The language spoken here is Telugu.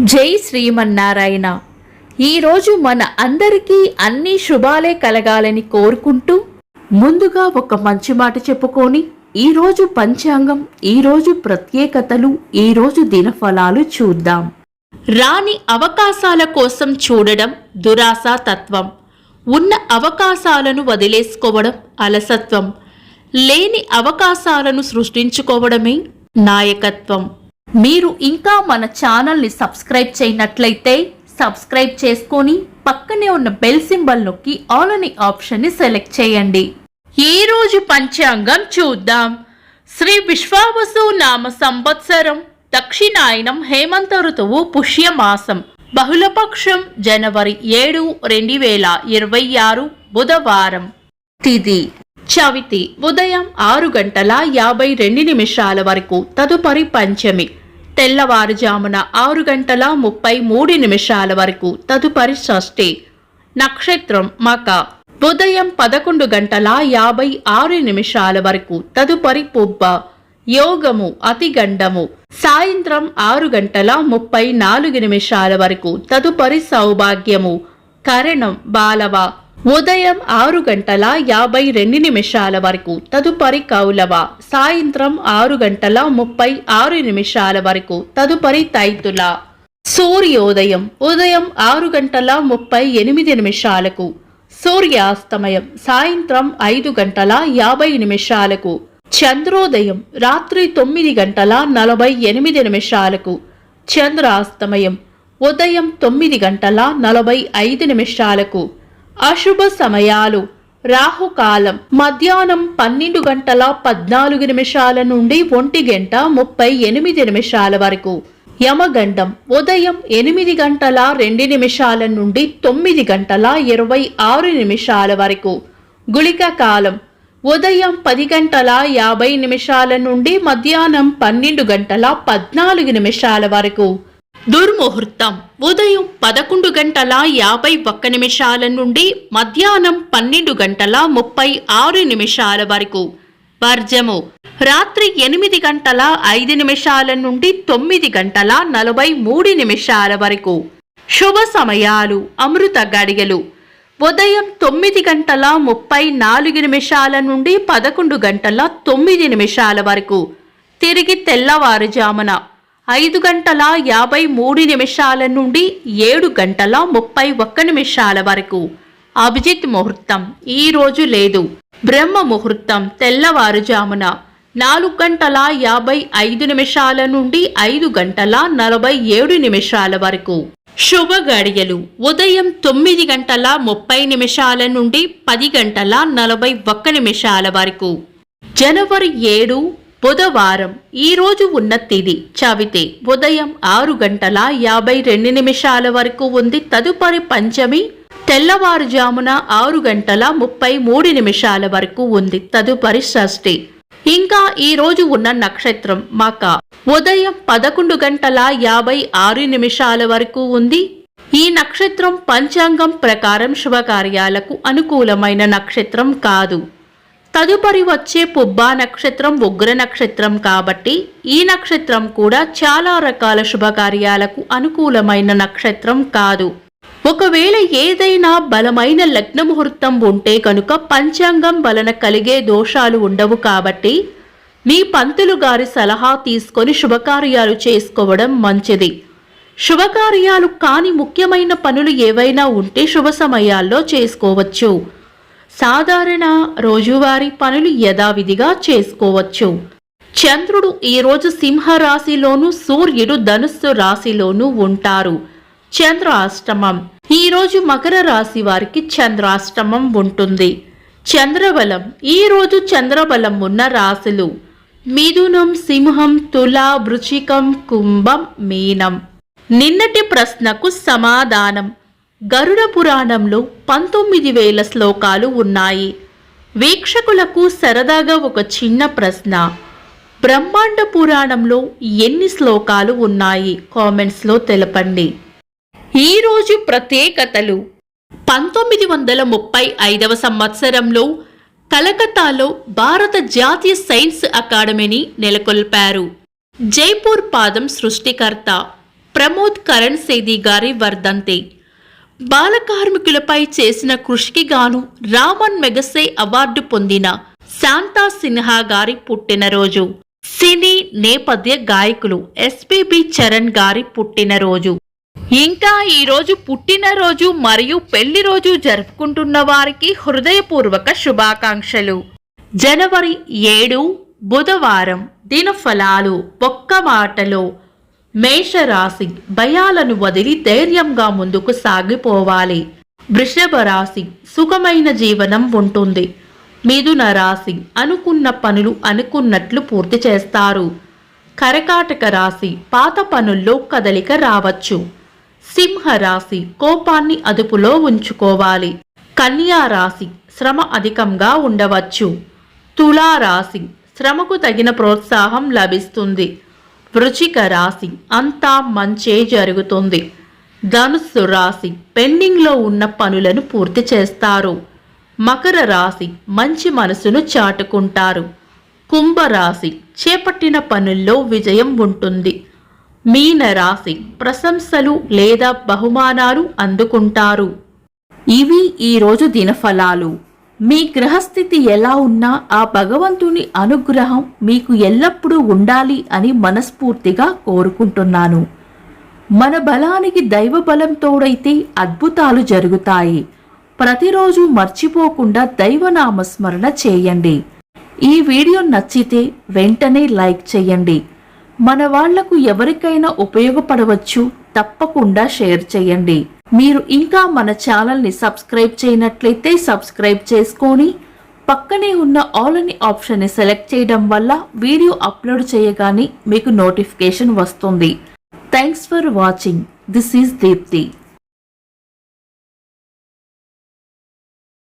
జై శ్రీమన్నారాయణ. ఈరోజు మన అందరికీ అన్ని శుభాలే కలగాలని కోరుకుంటూ ముందుగా ఒక మంచి మాట చెప్పుకొని ఈరోజు పంచాంగం, ఈరోజు ప్రత్యేకతలు, ఈరోజు దినఫలాలు చూద్దాం. రాని అవకాశాల కోసం చూడడం దురాశా తత్వం. ఉన్న అవకాశాలను వదిలేసుకోవడం అలసత్వం. లేని అవకాశాలను సృష్టించుకోవడమే నాయకత్వం. మీరు ఇంకా మన ఛానల్ని సబ్స్క్రైబ్ చేయనట్లయితే సబ్స్క్రైబ్ చేసుకొని పక్కనే ఉన్న బెల్ సింబల్ నొక్కి ఆల్ అనే ఆప్షన్ని సెలెక్ట్ చేయండి. ఈ రోజు పంచాంగం చూద్దాం. శ్రీ విశ్వావసు నామ సంవత్సరం, దక్షిణాయనం, హేమంత ఋతువు, పుష్యమాసం, బహుళపక్షం, జనవరి 7, 2026, బుధవారం. తిథి చవితి ఉదయం 6:52 వరకు, తదుపరి పంచమి తెల్లవారుజామున 6:33 వరకు, తదుపరి షష్ఠి. నక్షత్రం మక ఉదయం 11:56 వరకు, తదుపరి పుబ్బ. యోగము అతిగండము సాయంత్రం 6:34 వరకు, తదుపరి సౌభాగ్యము. కరణం బాలవ ఉదయం 6:52 వరకు, తదుపరి కౌలవ. సాయంత్రం 6:36 వరకు, తదుపరి తైతుల. సూర్యోదయం ఉదయం 6:38, సూర్యాస్తమయం సాయంత్రం 5:50. చంద్రోదయం రాత్రి 9:48, చంద్రాస్తమయం ఉదయం 9:45. అశుభ సమయాలు రాహుకాలం మధ్యాహ్నం 12:14 నుండి 1:38 వరకు. యమగండం ఉదయం 8:02 నుండి 9:26 వరకు. గుళిక కాలం ఉదయం 10:50 నుండి మధ్యాహ్నం 12:14 వరకు. దుర్ముహూర్తం ఉదయం 11:51 నుండి మధ్యాహ్నం 12:36 వరకు. వర్జము రాత్రి 8:05 నుండి 9:43 వరకు. శుభ సమయాలు అమృత గడియలు ఉదయం 9:34 నుండి 11:09 వరకు. తిరిగి తెల్లవారుజామున 5:53 నుండి 7:31 వరకు. అభిజిత్ ముహూర్తం ఈ రోజు లేదు. బ్రహ్మ ముహూర్తం తెల్లవారుజామున 4:55 నుండి 5:47 వరకు. శుభ గడియలు ఉదయం 9:30 నుండి 10:41 వరకు. జనవరి 7, బుధవారం. ఈ రోజు ఉన్న తిథి చవితి ఉదయం 6:52 వరకు ఉంది, తదుపరి పంచమి తెల్లవారుజామున 6:33 వరకు ఉంది, తదుపరి షష్ఠి. ఇంకా ఈ రోజు ఉన్న నక్షత్రం మక ఉదయం 11:56 వరకు ఉంది. ఈ నక్షత్రం పంచాంగం ప్రకారం శుభకార్యాలకు అనుకూలమైన నక్షత్రం కాదు. తదుపరి వచ్చే పుబ్బా నక్షత్రం ఉగ్ర నక్షత్రం కాబట్టి ఈ నక్షత్రం కూడా చాలా రకాల శుభకార్యాలకు అనుకూలమైన నక్షత్రం కాదు. ఒకవేళ ఏదైనా బలమైన లగ్న ముహూర్తం ఉంటే కనుక పంచాంగం వలన కలిగే దోషాలు ఉండవు. కాబట్టి మీ పంతులు గారి సలహా తీసుకొని శుభకార్యాలు చేసుకోవడం మంచిది. శుభకార్యాలు కాని ముఖ్యమైన పనులు ఏవైనా ఉంటే శుభ సమయాల్లో చేసుకోవచ్చు. సాధారణ రోజువారీ పనులు యథావిధిగా చేసుకోవచ్చు. చంద్రుడు ఈరోజు సింహరాశిలోను, సూర్యుడు ధనుస్సు రాశిలోనూ ఉంటారు. చంద్రాష్టమం ఈరోజు మకర రాశి వారికి చంద్రాష్టమం ఉంటుంది. చంద్రబలం ఈరోజు చంద్రబలం ఉన్న రాశులు మిథునం, సింహం, తుల, వృశ్చికం, కుంభం, మీనం. నిన్నటి ప్రశ్నకు సమాధానం. గరుడ పురాణంలో 19,000 శ్లోకాలు ఉన్నాయి. వీక్షకులకు సరదాగా ఒక చిన్న ప్రశ్న, బ్రహ్మాండ పురాణంలో ఎన్ని శ్లోకాలు ఉన్నాయి? కామెంట్స్లో తెలపండి. ఈరోజు ప్రత్యేకతలు. 1935 సంవత్సరంలో కలకత్తాలో భారత జాతీయ సైన్స్ అకాడమీని నెలకొల్పారు. జైపూర్ పాదం సృష్టికర్త ప్రమోద్ కరణ్ సేది గారి వర్ధంతి. బాల కార్మికులపై చేసిన కృషికి గాను రామన్ మెగసే అవార్డు పొందిన శాంతా సిన్హా గారి పుట్టినరోజు. సినీ నేపథ్య గాయకులు ఎస్పీబీ చరణ్ గారి పుట్టినరోజు. ఇంకా ఈరోజు పుట్టినరోజు మరియు పెళ్లి రోజు జరుపుకుంటున్న వారికి హృదయపూర్వక శుభాకాంక్షలు. జనవరి 7 బుధవారం. దినఫలాలు. ఒక్క మాటలో మేషరాశి భయాలను వదిలి ధైర్యంగా ముందుకు సాగిపోవాలి. వృషభ రాశి సుఖమైన జీవనం ఉంటుంది. మిథున రాశి అనుకున్న పనులు అనుకున్నట్లు పూర్తి చేస్తారు. కర్కాటక రాశి పాత పనుల్లో కదలిక రావచ్చు. సింహరాశి కోపాన్ని అదుపులో ఉంచుకోవాలి. కన్యా రాశి శ్రమ అధికంగా ఉండవచ్చు. తులారాశి శ్రమకు తగిన ప్రోత్సాహం లభిస్తుంది. వృశ్చిక రాశి అంతా మంచే జరుగుతుంది. ధనుస్సు రాశి పెండింగ్లో ఉన్న పనులను పూర్తి చేస్తారు. మకర రాశి మంచి మనసును చాటుకుంటారు. కుంభరాశి చేపట్టిన పనుల్లో విజయం ఉంటుంది. మీన రాశి ప్రశంసలు లేదా బహుమానాలు అందుకుంటారు. ఇవి ఈరోజు దినఫలాలు. మీ గ్రహస్థితి ఎలా ఉన్నా ఆ భగవంతుని అనుగ్రహం మీకు ఎల్లప్పుడూ ఉండాలి అని మనస్ఫూర్తిగా కోరుకుంటున్నాను. మన బలానికి దైవ బలం తోడైతే అద్భుతాలు జరుగుతాయి. ప్రతిరోజు మర్చిపోకుండా దైవనామస్మరణ చేయండి. ఈ వీడియో నచ్చితే వెంటనే లైక్ చేయండి. మన వాళ్లకు ఎవరికైనా ఉపయోగపడవచ్చు. తప్పకుండా షేర్ చేయండి. మీరు ఇంకా మన ఛానల్ని సబ్స్క్రైబ్ చేయనట్లయితే సబ్స్క్రైబ్ చేసుకొని పక్కనే ఉన్న ఆల్ అని ఆప్షన్ని సెలెక్ట్ చేయడం వల్ల వీడియో అప్లోడ్ చేయగానే మీకు నోటిఫికేషన్ వస్తుంది. Thanks for watching. This is Deepti.